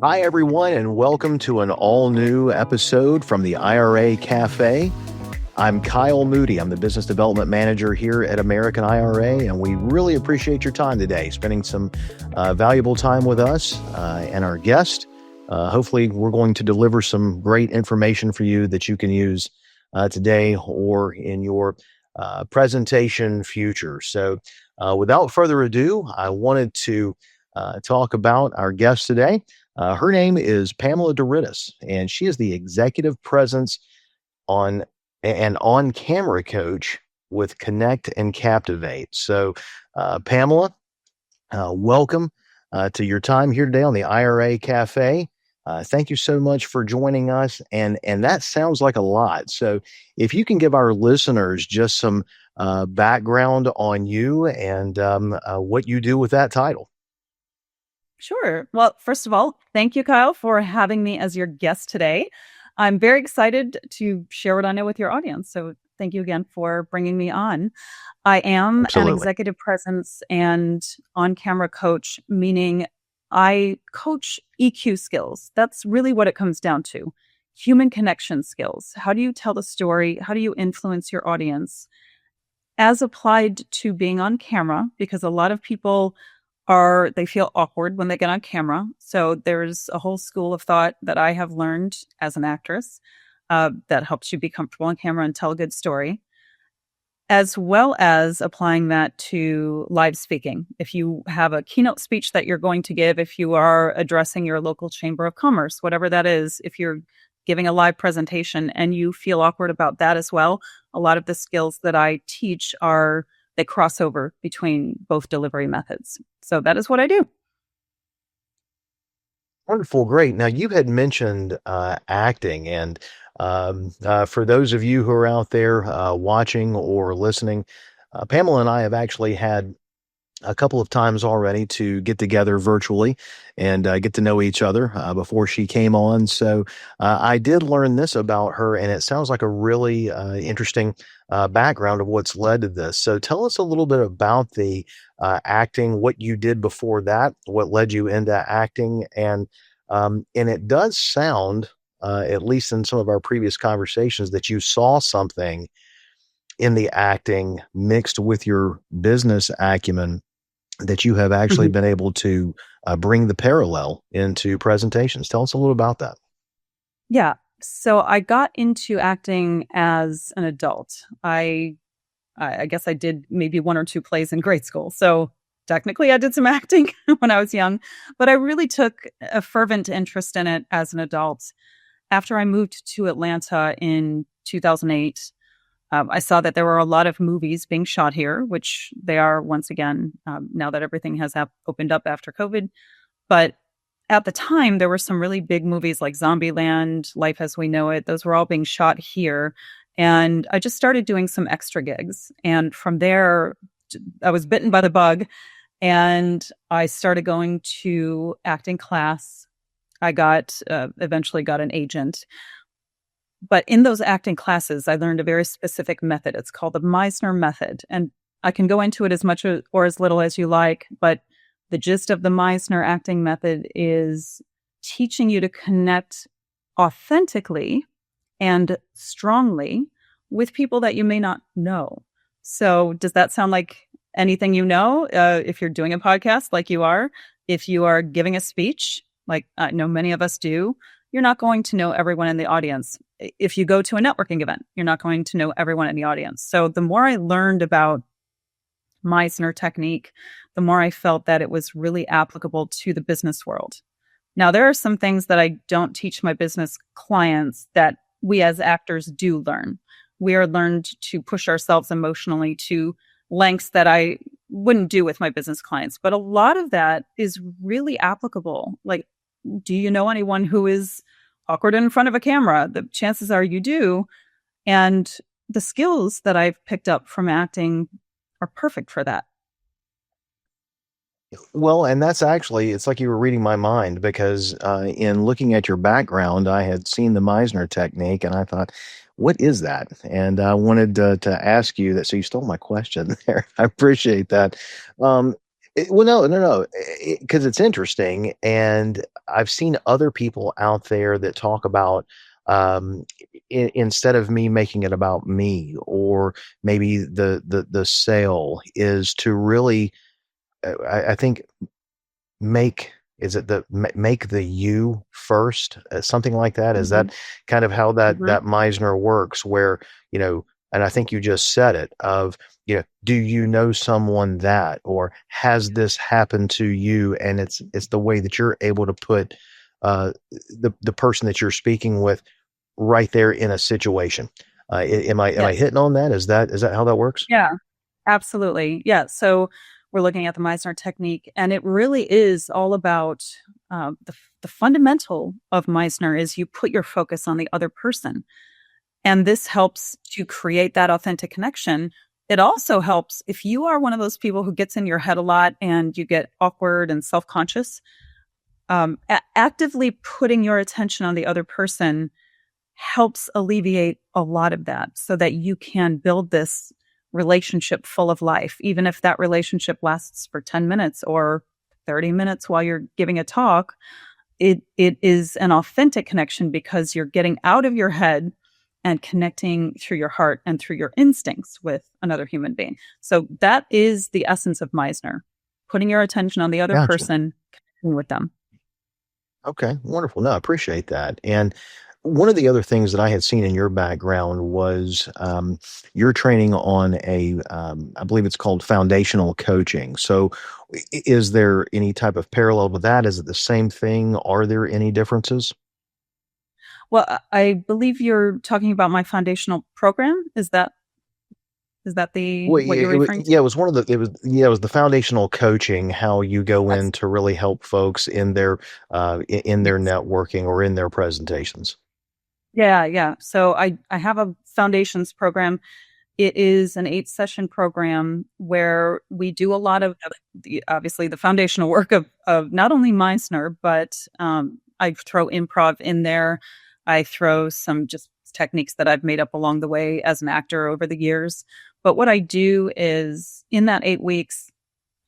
Hi, everyone, and welcome to an all-new episode from the IRA Cafe. I'm Kyle Moody. I'm the Business Development Manager here at American IRA, and we really appreciate your time today, spending some valuable time with us and our guest. Hopefully, we're going to deliver some great information for you that you can use today or in your presentation future. So without further ado, I wanted to talk about our guest today. Her name is Pamela DeRitis, and she is the executive presence on and on-camera coach with Connect and Captivate. So, Pamela, welcome to your time here today on the IRA Cafe. Thank you so much for joining us, and that sounds like a lot. So, if you can give our listeners just some background on you and what you do with that title. Sure. Well, first of all, thank you, Kyle, for having me as your guest today. I'm very excited to share what I know with your audience. So thank you again for bringing me on. I am Absolutely. an executive presence and on-camera coach, meaning I coach EQ skills. That's really what it comes down to. Human connection skills. How do you tell the story? How do you influence your audience? As applied to being on camera, because a lot of people they feel awkward when they get on camera. So there's a whole school of thought that I have learned as an actress that helps you be comfortable on camera and tell a good story, as well as applying that to live speaking. If you have a keynote speech that you're going to give, if you are addressing your local chamber of commerce, whatever that is, if you're giving a live presentation and you feel awkward about that as well, a lot of the skills that I teach they cross over between both delivery methods. So that is what I do. Wonderful. Great. Now, you had mentioned acting, and for those of you who are out there watching or listening, Pamela and I have actually had a couple of times already to get together virtually and get to know each other before she came on. So I did learn this about her, and it sounds like a really interesting background of what's led to this. So tell us a little bit about the acting, what you did before that, what led you into acting, and it does sound, at least in some of our previous conversations, that you saw something in the acting mixed with your business acumen that you have actually been able to bring the parallel into presentations. Tell us a little about that. Yeah. So I got into acting as an adult. I guess I did maybe one or two plays in grade school. So technically I did some acting when I was young, but I really took a fervent interest in it as an adult. After I moved to Atlanta in 2008, I saw that there were a lot of movies being shot here, which they are once again, now that everything has opened up after COVID. But at the time, there were some really big movies like Zombieland, Life as We Know It. Those were all being shot here. And I just started doing some extra gigs. And from there, I was bitten by the bug and I started going to acting class. I eventually got an agent. But in those acting classes, I learned a very specific method. It's called the Meisner method. And I can go into it as much or as little as you like, but the gist of the Meisner acting method is teaching you to connect authentically and strongly with people that you may not know. So does that sound like anything you know? If you're doing a podcast like you are, if you are giving a speech, like I know many of us do, you're not going to know everyone in the audience. If you go to a networking event, you're not going to know everyone in the audience. So the more I learned about Meisner technique, the more I felt that it was really applicable to the business world. Now, there are some things that I don't teach my business clients that we as actors do learn. We are learned to push ourselves emotionally to lengths that I wouldn't do with my business clients. But a lot of that is really applicable. Like, do you know anyone who is awkward in front of a camera? The chances are you do. And the skills that I've picked up from acting are perfect for that. Well, and that's actually, it's like you were reading my mind because in looking at your background, I had seen the Meisner technique and I thought, what is that? And I wanted to ask you that. So you stole my question there. I appreciate that. Well, no, because it's interesting, and I've seen other people out there that talk about um, instead of me making it about me, or maybe the sale is to really, I think make is it the make the you first, something like that? Is Hmm. that kind of how that Hmm. Meisner works, where, you know, and I think you just said it, of, you know, do you know someone that, or has this happened to you? And it's the way that you're able to put the person that you're speaking with right there in a situation. Am I Yes. hitting on that? Is that how that works? Yeah. Absolutely. Yeah. So we're looking at the Meisner technique, and it really is all about the fundamental of Meisner is you put your focus on the other person. And this helps to create that authentic connection. It also helps if you are one of those people who gets in your head a lot and you get awkward and self conscious, actively putting your attention on the other person helps alleviate a lot of that so that you can build this relationship full of life, even if that relationship lasts for 10 minutes or 30 minutes while you're giving a talk. It is an authentic connection because you're getting out of your head and connecting through your heart and through your instincts with another human being. So that is the essence of Meisner, putting your attention on the other Gotcha. person, connecting with them. Okay, wonderful. No, I appreciate that. And one of the other things that I had seen in your background was your training on I believe it's called foundational coaching. So, is there any type of parallel with that? Is it the same thing? Are there any differences? Well, I believe you're talking about my foundational program. Is that Well, what you're referring to? yeah, it was one of the, it was the foundational coaching, how you go Yes. in to really help folks in their, in their Yes. networking or in their presentations. Yeah, yeah. So I have a foundations program. It is an 8 session program where we do a lot of obviously the foundational work of not only Meisner, but I throw improv in there. I throw some just techniques that I've made up along the way as an actor over the years. But what I do is in that 8 weeks,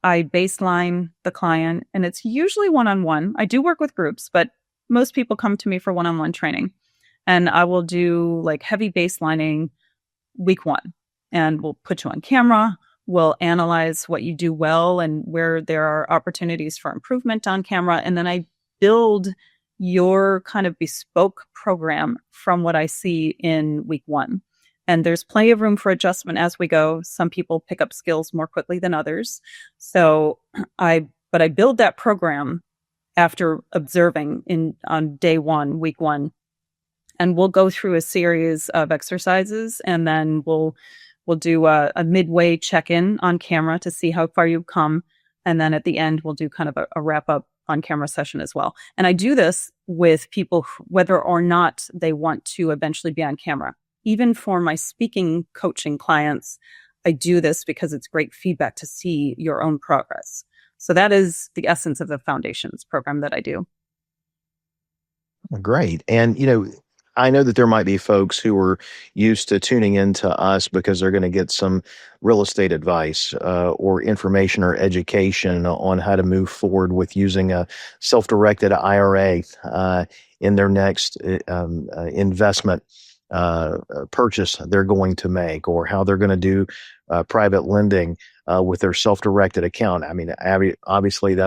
I baseline the client, and it's usually one on one. I do work with groups, but most people come to me for one on one training. And I will do like heavy baselining week one, and we'll put you on camera. We'll analyze what you do well and where there are opportunities for improvement on camera. And then I build your kind of bespoke program from what I see in week one. And there's plenty of room for adjustment as we go. Some people pick up skills more quickly than others. So but I build that program after observing on day one, week one, and we'll go through a series of exercises, and then we'll do a midway check-in on camera to see how far you've come, and then at the end we'll do kind of a wrap up on camera session as well. And I do this with people whether or not they want to eventually be on camera. Even for my speaking coaching clients, I do this because it's great feedback to see your own progress. So that is the essence of the foundations program that I do. Great. And, I know that there might be folks who are used to tuning into us because they're going to get some real estate advice, or information or education on how to move forward with using a self-directed IRA in their next investment purchase they're going to make, or how they're going to do private lending with their self-directed account. I mean, obviously,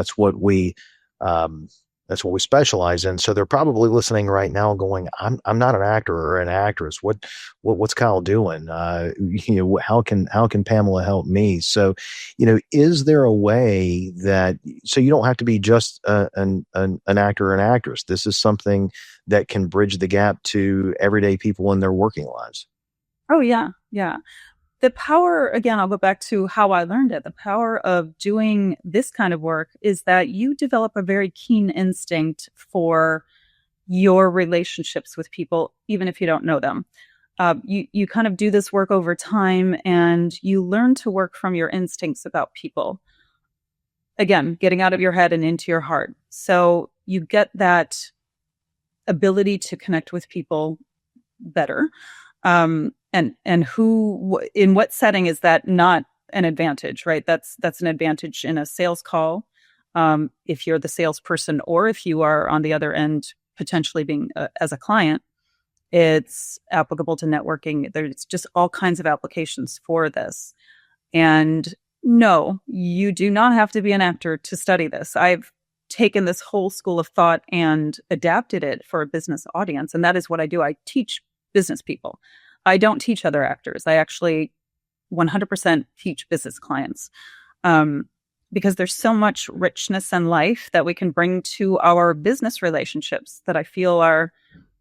um, that's what we specialize in. So they're probably listening right now, going, "I'm not an actor or an actress. What's Kyle doing? How can Pamela help me?" So, is there a way that, so you don't have to be just an actor or an actress? This is something that can bridge the gap to everyday people in their working lives. Oh yeah, yeah. The power, again, I'll go back to how I learned it. The power of doing this kind of work is that you develop a very keen instinct for your relationships with people, even if you don't know them. You kind of do this work over time, and you learn to work from your instincts about people. Again, getting out of your head and into your heart. So you get that ability to connect with people better. And in what setting is that not an advantage, right? That's an advantage in a sales call. If you're the salesperson or if you are on the other end, potentially being as a client, it's applicable to networking. There's just all kinds of applications for this. And no, you do not have to be an actor to study this. I've taken this whole school of thought and adapted it for a business audience. And that is what I do. I teach business people. I don't teach other actors. I actually 100% teach business clients. Because there's so much richness in life that we can bring to our business relationships that I feel are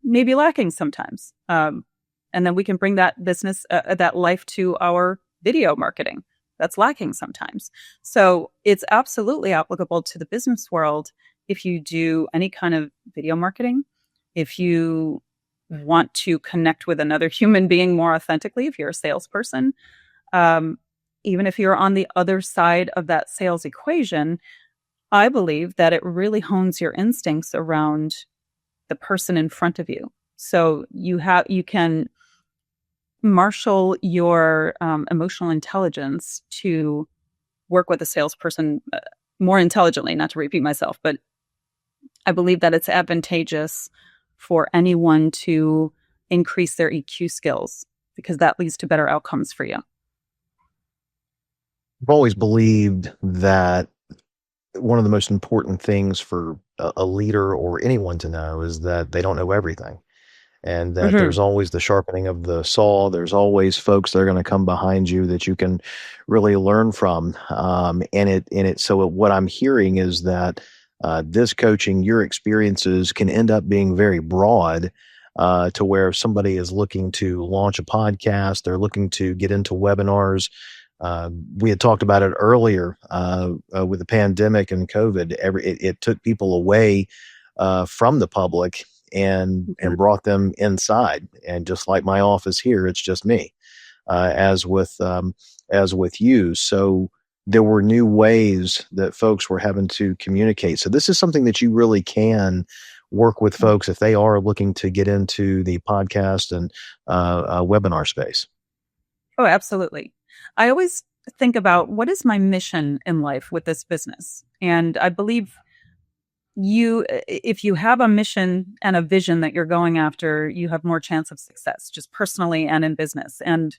maybe lacking sometimes. And then we can bring that business, that life to our video marketing that's lacking sometimes. So it's absolutely applicable to the business world if you do any kind of video marketing, if you want to connect with another human being more authentically, if you're a salesperson, even if you're on the other side of that sales equation, I believe that it really hones your instincts around the person in front of you. So you can marshal your emotional intelligence to work with a salesperson more intelligently, not to repeat myself, but I believe that it's advantageous for anyone to increase their EQ skills because that leads to better outcomes for you. I've always believed that one of the most important things for a leader or anyone to know is that they don't know everything. And that there's always the sharpening of the saw. There's always folks that are going to come behind you that you can really learn from. So what I'm hearing is that this coaching, your experiences can end up being very broad to where if somebody is looking to launch a podcast, they're looking to get into webinars. We had talked about it earlier with the pandemic and COVID. It took people away from the public and brought them inside. And just like my office here, it's just me, as with you. So there were new ways that folks were having to communicate. So this is something that you really can work with folks if they are looking to get into the podcast and webinar space. Oh, absolutely. I always think about what is my mission in life with this business. And I believe if you have a mission and a vision that you're going after, you have more chance of success, just personally and in business. And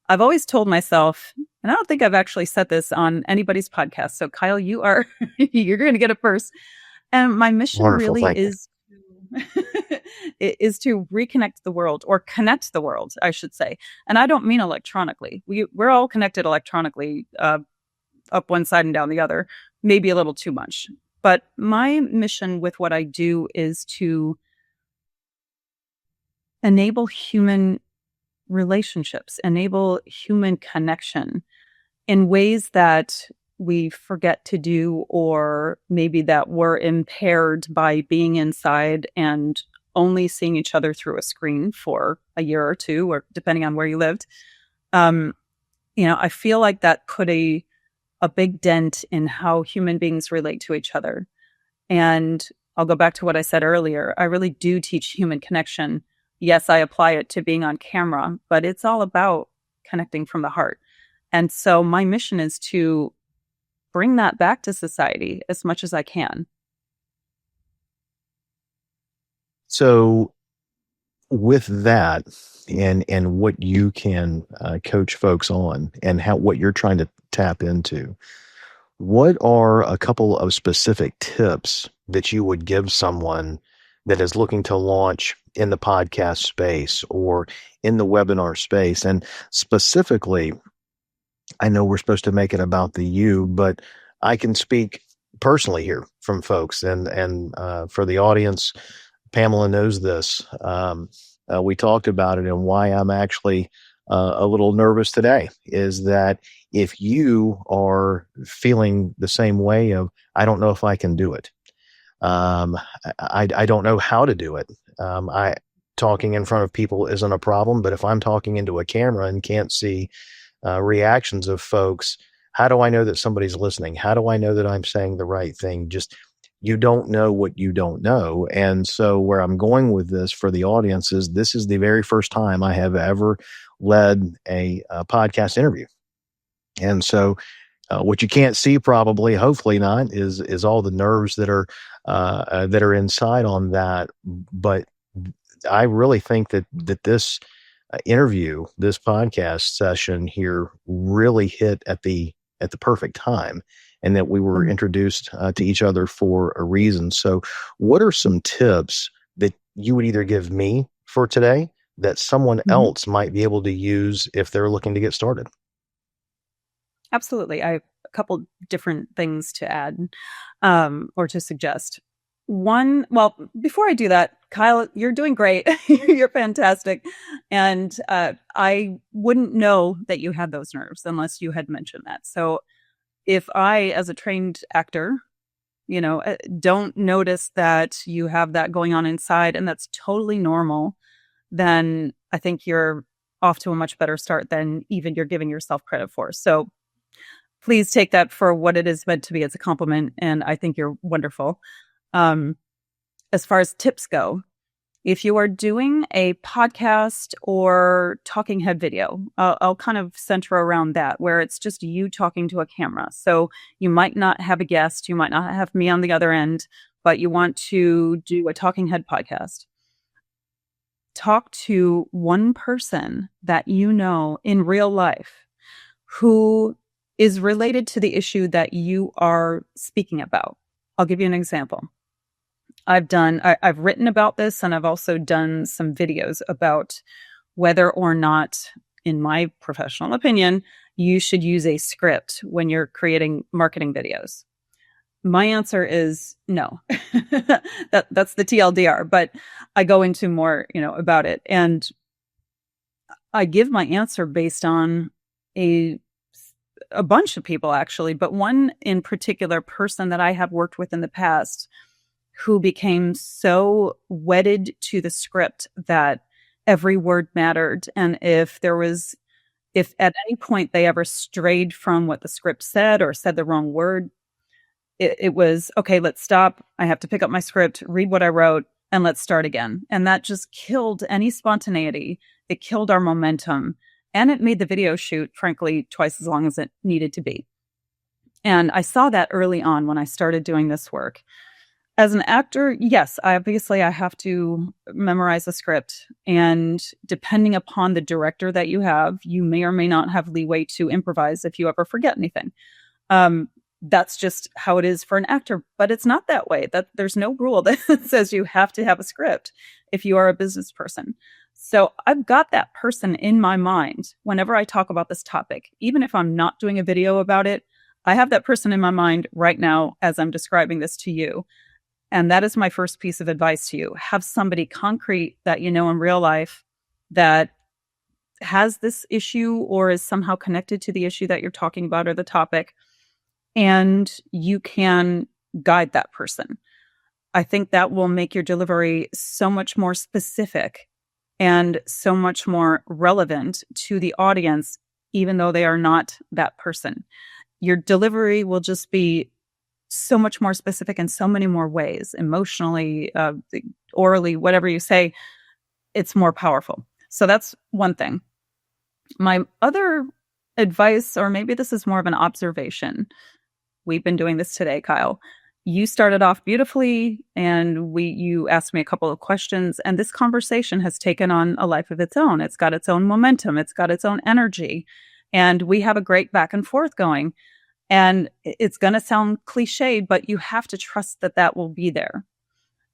I've always told myself, and I don't think I've actually said this on anybody's podcast. So Kyle, you're going to get it first. And my mission really is to reconnect the world, or connect the world, I should say. And I don't mean electronically. We're all connected electronically, up one side and down the other, maybe a little too much. But my mission with what I do is to enable human relationships, enable human connection in ways that we forget to do, or maybe that we're impaired by being inside and only seeing each other through a screen for a year or two, or depending on where you lived. I feel like that put a big dent in how human beings relate to each other. And I'll go back to what I said earlier. I really do teach human connection. Yes, I apply it to being on camera, but it's all about connecting from the heart. And so my mission is to bring that back to society as much as I can. So with that and what you can coach folks on and what you're trying to tap into, what are a couple of specific tips that you would give someone that is looking to launch in the podcast space or in the webinar space? And specifically, I know we're supposed to make it about the you, but I can speak personally here from folks, and for the audience, Pamela knows this. We talked about it, and why I'm actually a little nervous today is that if you are feeling the same way of, I don't know if I can do it. I don't know how to do it. Talking in front of people isn't a problem, but if I'm talking into a camera and can't see reactions of folks, how do I know that somebody's listening? How do I know that I'm saying the right thing? Just, you don't know what you don't know. And so where I'm going with this for the audience is, this is the very first time I have ever led a podcast interview. And so what you can't see, probably, hopefully not, is all the nerves that are inside on that. But I really think that this interview, this podcast session here, really hit at the perfect time, and that we were introduced to each other for a reason. So, what are some tips that you would either give me for today that someone Mhm. else might be able to use if they're looking to get started? Absolutely. I have a couple different things to add, or to suggest. One, well, before I do that, Kyle, you're doing great. You're fantastic. And I wouldn't know that you had those nerves unless you had mentioned that. So if I, as a trained actor, don't notice that you have that going on inside, and that's totally normal, then I think you're off to a much better start than even you're giving yourself credit for. So please take that for what it is meant to be, as a compliment. And I think you're wonderful. Um, as far as tips go, if you are doing a podcast or talking head video, I'll kind of center around that, where it's just you talking to a camera. So you might not have a guest, you might not have me on the other end, but you want to do a talking head podcast. Talk to one person that you know in real life who is related to the issue that you are speaking about. I'll give you an example. I've written about this, and I've also done some videos about whether or not, in my professional opinion, you should use a script when you're creating marketing videos. My answer is no. That's the TLDR, but I go into more, about it. And I give my answer based on a bunch of people, actually, but one in particular, person that I have worked with in the past, who became so wedded to the script that every word mattered. And if at any point they ever strayed from what the script said or said the wrong word, it was, okay, let's stop. I have to pick up my script, read what I wrote, and let's start again. And that just killed any spontaneity. It killed our momentum. And it made the video shoot, frankly, twice as long as it needed to be. And I saw that early on when I started doing this work. As an actor, yes, I have to memorize a script. And depending upon the director that you have, you may or may not have leeway to improvise if you ever forget anything. That's just how it is for an actor, but it's not that way. That there's no rule that says you have to have a script if you are a business person. So I've got that person in my mind whenever I talk about this topic. Even if I'm not doing a video about it, I have that person in my mind right now as I'm describing this to you. And that is my first piece of advice to you. Have somebody concrete that you know in real life that has this issue or is somehow connected to the issue that you're talking about or the topic, and you can guide that person. I think that will make your delivery so much more specific and so much more relevant to the audience, even though they are not that person. Your delivery will just be so much more specific in so many more ways, emotionally, orally, whatever you say, it's more powerful. So that's one thing. My other advice, or maybe this is more of an observation. We've been doing this today, Kyle. You started off beautifully, and you asked me a couple of questions, and this conversation has taken on a life of its own. It's got its own momentum. It's got its own energy, and we have a great back and forth going. And it's going to sound cliched, but you have to trust that that will be there.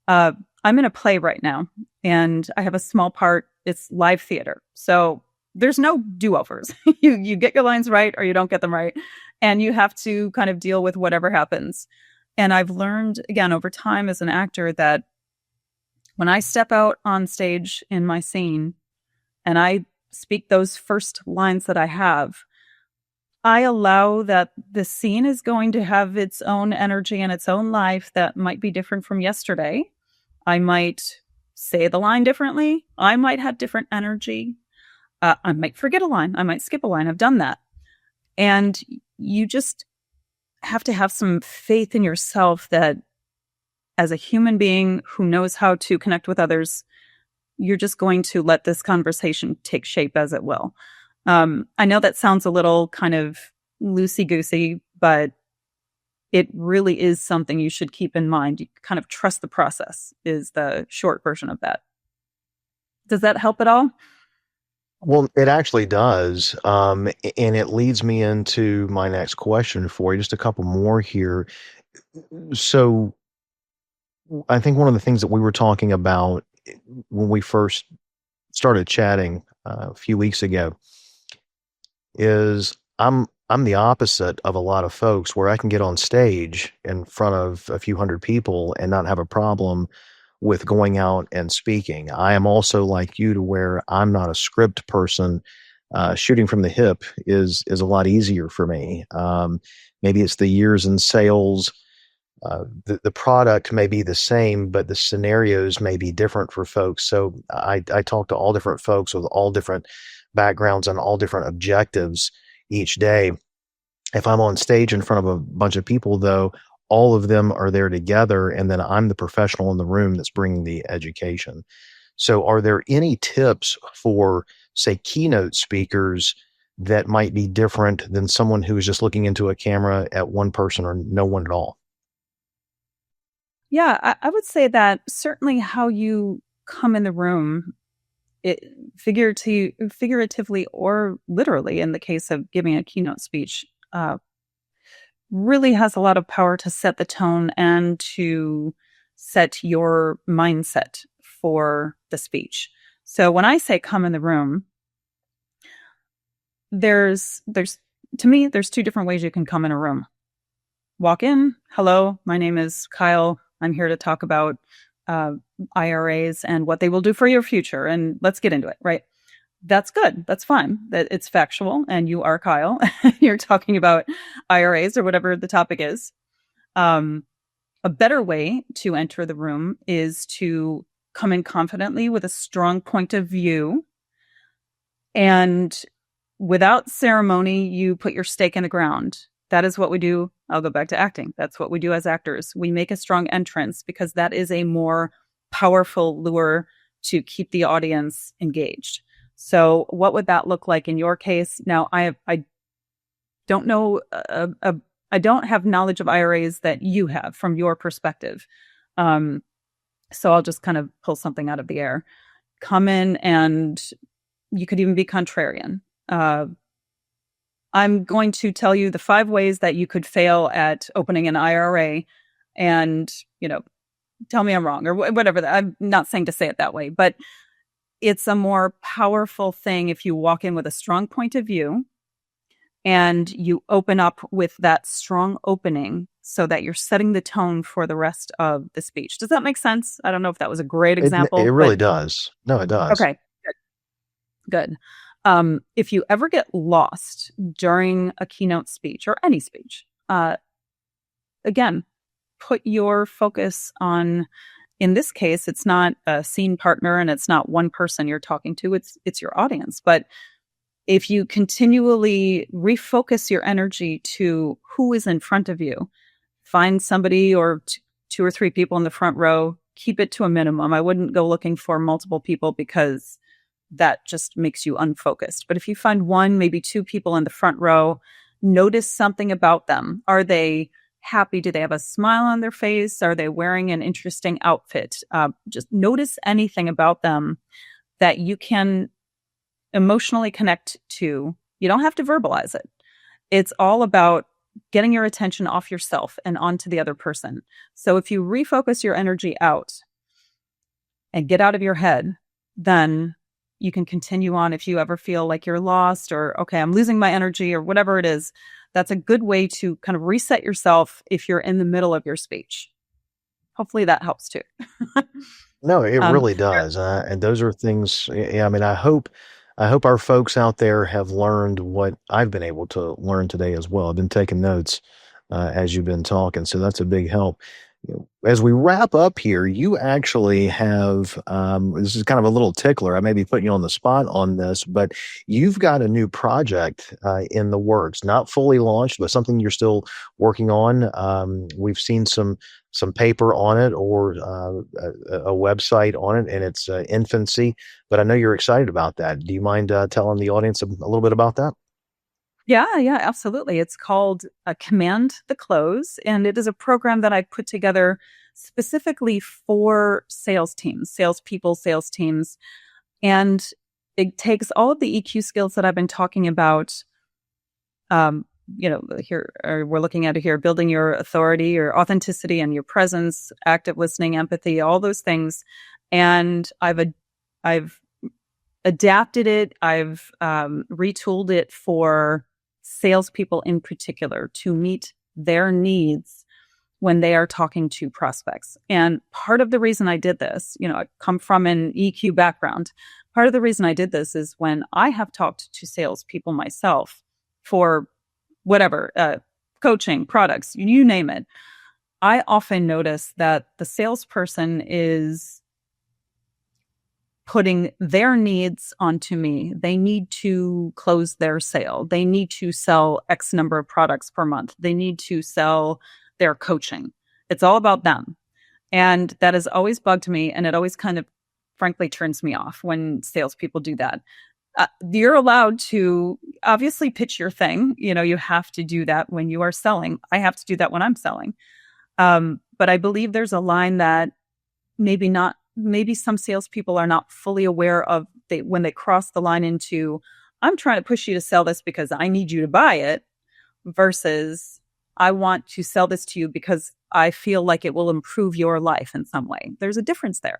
I'm in a play right now, and I have a small part. It's live theater. So there's no do-overs. You get your lines right or you don't get them right. And you have to kind of deal with whatever happens. And I've learned, again, over time as an actor, that when I step out on stage in my scene and I speak those first lines that I have, I allow that the scene is going to have its own energy and its own life that might be different from yesterday. I might say the line differently. I might have different energy. I might forget a line. I might skip a line. I've done that. And you just have to have some faith in yourself that as a human being who knows how to connect with others, you're just going to let this conversation take shape as it will. I know that sounds a little kind of loosey-goosey, but it really is something you should keep in mind. You kind of trust the process is the short version of that. Does that help at all? Well, it actually does. And it leads me into my next question for you, just a couple more here. So I think one of the things that we were talking about when we first started chatting a few weeks ago is I'm the opposite of a lot of folks where I can get on stage in front of a few hundred people and not have a problem with going out and speaking. I am also like you to where I'm not a script person. Shooting from the hip is a lot easier for me. Maybe it's the years in sales. The product may be the same, but the scenarios may be different for folks. So I talk to all different folks with all different backgrounds and all different objectives each day. If I'm on stage in front of a bunch of people, though, all of them are there together, and then I'm the professional in the room that's bringing the education. So, are there any tips for, say, keynote speakers that might be different than someone who is just looking into a camera at one person or no one at all? Yeah, I would say that certainly how you come in the room, it figuratively or literally, in the case of giving a keynote speech, really has a lot of power to set the tone and to set your mindset for the speech. So when I say come in the room, there's to me, there's two different ways you can come in a room. Walk in, hello, my name is Kyle. I'm here to talk about IRAs and what they will do for your future. And let's get into it, right? That's good. That's fine. That it's factual and you are Kyle. You're talking about IRAs or whatever the topic is. A better way to enter the room is to come in confidently with a strong point of view. And without ceremony, you put your stake in the ground. That is what we do. I'll go back to acting. That's what we do as actors. We make a strong entrance because that is a more powerful lure to keep the audience engaged. So what would that look like in your case? Now, I don't know, I don't have knowledge of IRAs that you have from your perspective. So I'll just kind of pull something out of the air. Come in and you could even be contrarian. I'm going to tell you the 5 ways that you could fail at opening an IRA and, tell me I'm wrong or whatever. I'm not saying to say it that way, but it's a more powerful thing if you walk in with a strong point of view and you open up with that strong opening so that you're setting the tone for the rest of the speech. Does that make sense? I don't know if that was a great example. It really does. No, it does. Okay, good. If you ever get lost during a keynote speech or any speech, again, put your focus on, in this case, it's not a scene partner and it's not one person you're talking to, it's your audience. But if you continually refocus your energy to who is in front of you, find somebody or 2 or 3 people in the front row, keep it to a minimum. I wouldn't go looking for multiple people because that just makes you unfocused. But if you find 1, maybe 2 people in the front row, notice something about them. Are they happy? Do they have a smile on their face? Are they wearing an interesting outfit? Just notice anything about them that you can emotionally connect to. You don't have to verbalize it. It's all about getting your attention off yourself and onto the other person. So if you refocus your energy out and get out of your head, then you can continue on. If you ever feel like you're lost or, okay, I'm losing my energy or whatever it is, that's a good way to kind of reset yourself if you're in the middle of your speech. Hopefully that helps too. No, it really does. And those are things, I mean, I hope our folks out there have learned what I've been able to learn today as well. I've been taking notes as you've been talking, so that's a big help. As we wrap up here, you actually have, this is kind of a little tickler. I may be putting you on the spot on this, but you've got a new project in the works, not fully launched, but something you're still working on. We've seen some paper on it or a website on it in its infancy, but I know you're excited about that. Do you mind telling the audience a little bit about that? Yeah, absolutely. It's called Command the Close, and it is a program that I put together specifically for sales teams, salespeople, sales teams. And it takes all of the EQ skills that I've been talking about. Here we're looking at it here, building your authority, your authenticity, and your presence, active listening, empathy, all those things. And I've adapted it. I've retooled it for salespeople in particular to meet their needs when they are talking to prospects. And part of the reason I did this, I come from an EQ background. Part of the reason I did this is when I have talked to salespeople myself for whatever, coaching, products, you name it, I often notice that the salesperson is putting their needs onto me. They need to close their sale. They need to sell X number of products per month. They need to sell their coaching. It's all about them. And that has always bugged me. And it always kind of, frankly, turns me off when salespeople do that. You're allowed to obviously pitch your thing. You have to do that when you are selling. I have to do that when I'm selling. But I believe there's a line that maybe some salespeople are not fully aware of when they cross the line into, I'm trying to push you to sell this because I need you to buy it, versus I want to sell this to you because I feel like it will improve your life in some way. There's a difference there.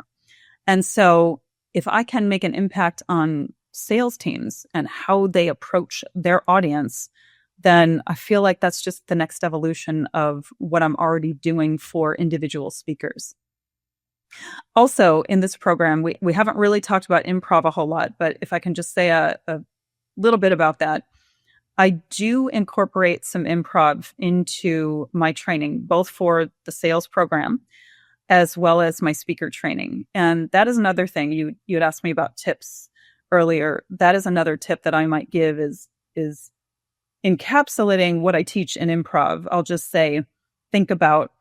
And so if I can make an impact on sales teams and how they approach their audience, then I feel like that's just the next evolution of what I'm already doing for individual speakers. Also, in this program, we haven't really talked about improv a whole lot, but if I can just say a little bit about that, I do incorporate some improv into my training, both for the sales program as well as my speaker training. And that is another thing. You had asked me about tips earlier. That is another tip that I might give is encapsulating what I teach in improv. I'll just say, think about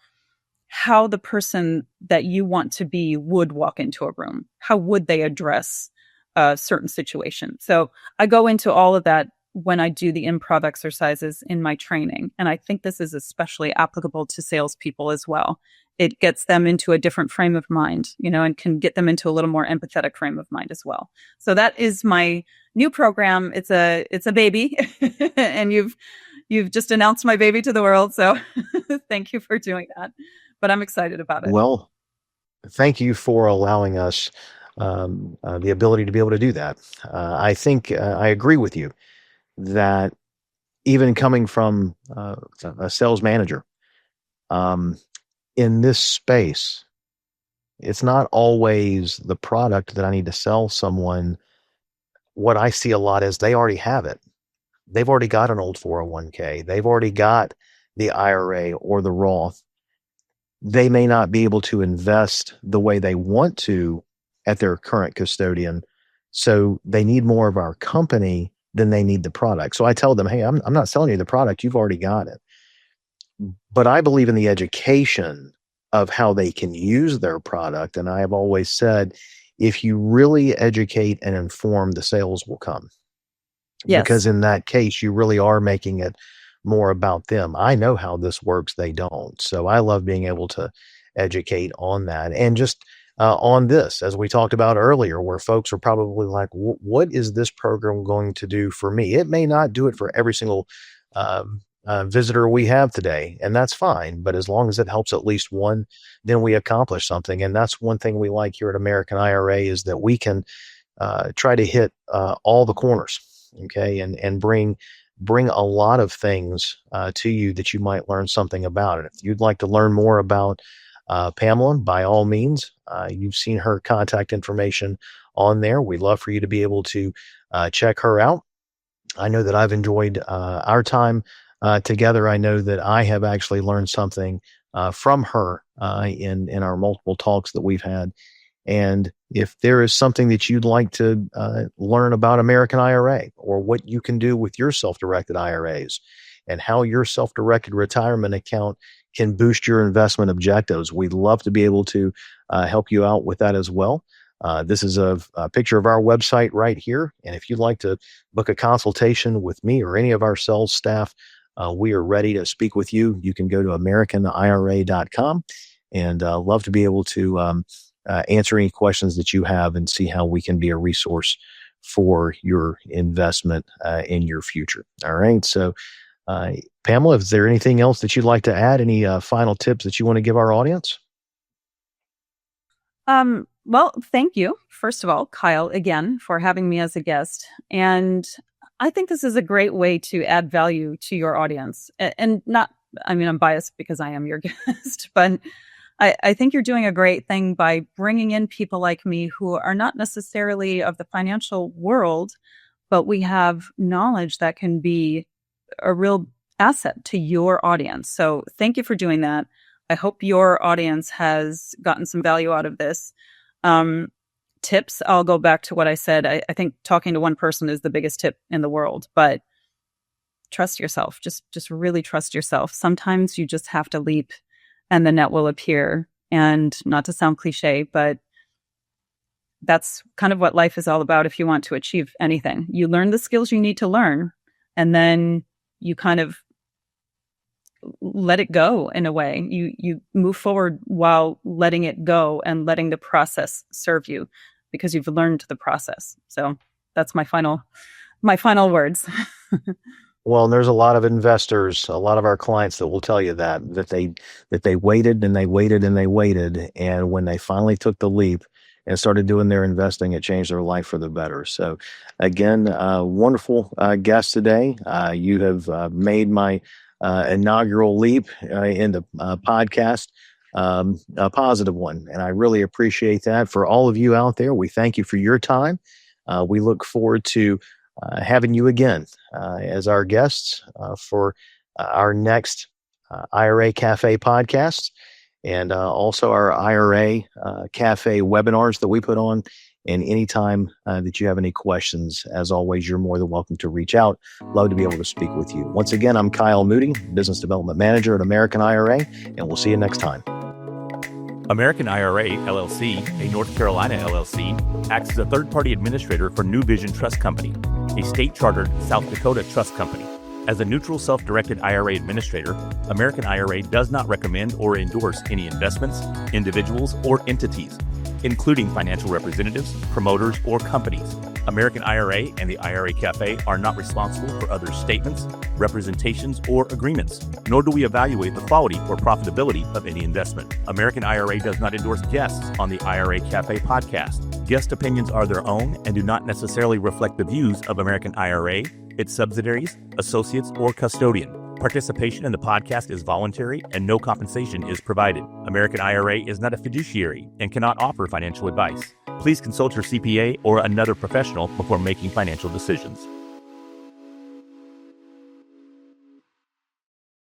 how the person that you want to be would walk into a room. How would they address a certain situation? So I go into all of that when I do the improv exercises in my training. And I think this is especially applicable to salespeople as well. It gets them into a different frame of mind, and can get them into a little more empathetic frame of mind as well. So that is my new program. It's a baby and you've just announced my baby to the world. So thank you for doing that. But I'm excited about it. Well, thank you for allowing us the ability to be able to do that. I think I agree with you that even coming from a sales manager in this space, it's not always the product that I need to sell someone. What I see a lot is they already have it. They've already got an old 401k. They've already got the IRA or the Roth. They may not be able to invest the way they want to at their current custodian. So they need more of our company than they need the product. So I tell them, hey, I'm not selling you the product. You've already got it. But I believe in the education of how they can use their product. And I have always said, if you really educate and inform, the sales will come. Yes. Because in that case, you really are making it more about them. I know how this works. They don't. So I love being able to educate on that. And just on this, as we talked about earlier, where folks are probably like, what is this program going to do for me? It may not do it for every single visitor we have today, and that's fine. But as long as it helps at least one, then we accomplish something. And that's one thing we like here at American IRA is that we can try to hit all the corners, okay, and bring a lot of things to you that you might learn something about. And if you'd like to learn more about Pamela, by all means, you've seen her contact information on there. We'd love for you to be able to check her out. I know that I've enjoyed our time together. I know that I have actually learned something from her in our multiple talks that we've had. And if there is something that you'd like to learn about American IRA or what you can do with your self-directed IRAs and how your self-directed retirement account can boost your investment objectives, we'd love to be able to help you out with that as well. This is a picture of our website right here. And if you'd like to book a consultation with me or any of our sales staff, we are ready to speak with you. You can go to AmericanIRA.com, and love to be able to answer any questions that you have and see how we can be a resource for your investment in your future. All right. So, Pamela, is there anything else that you'd like to add? Any final tips that you want to give our audience? Well, thank you, first of all, Kyle, again, for having me as a guest. And I think this is a great way to add value to your audience. And not, I mean, I'm biased because I am your guest, but I think you're doing a great thing by bringing in people like me who are not necessarily of the financial world, but we have knowledge that can be a real asset to your audience. So thank you for doing that. I hope your audience has gotten some value out of this. Tips, I'll go back to what I said. I think talking to one person is the biggest tip in the world, but trust yourself. Just really trust yourself. Sometimes you just have to leap and the net will appear. And not to sound cliche, but that's kind of what life is all about if you want to achieve anything. You learn the skills you need to learn, and then you kind of let it go in a way. You move forward while letting it go and letting the process serve you because you've learned the process. So that's my final words. Well, and there's a lot of investors, a lot of our clients that will tell you that they waited and they waited and they waited, and when they finally took the leap and started doing their investing, it changed their life for the better. So, again, wonderful guest today. You have made my inaugural leap in the podcast a positive one, and I really appreciate that. For all of you out there, we thank you for your time. We look forward to having you again as our guests for our next IRA Cafe podcast, and also our IRA Cafe webinars that we put on. And anytime that you have any questions, as always, you're more than welcome to reach out. Love to be able to speak with you. Once again, I'm Kyle Moody, Business Development Manager at American IRA, and we'll see you next time. American IRA, LLC, a North Carolina LLC, acts as a third-party administrator for New Vision Trust Company, a state-chartered South Dakota trust company. As a neutral self-directed IRA administrator, American IRA does not recommend or endorse any investments, individuals, or entities, including financial representatives, promoters, or companies. American IRA and the IRA Cafe are not responsible for other statements, representations, or agreements, nor do we evaluate the quality or profitability of any investment. American IRA does not endorse guests on the IRA Cafe podcast. Guest opinions are their own and do not necessarily reflect the views of American IRA, its subsidiaries, associates, or custodian. Participation in the podcast is voluntary and no compensation is provided. American IRA is not a fiduciary and cannot offer financial advice. Please consult your CPA or another professional before making financial decisions.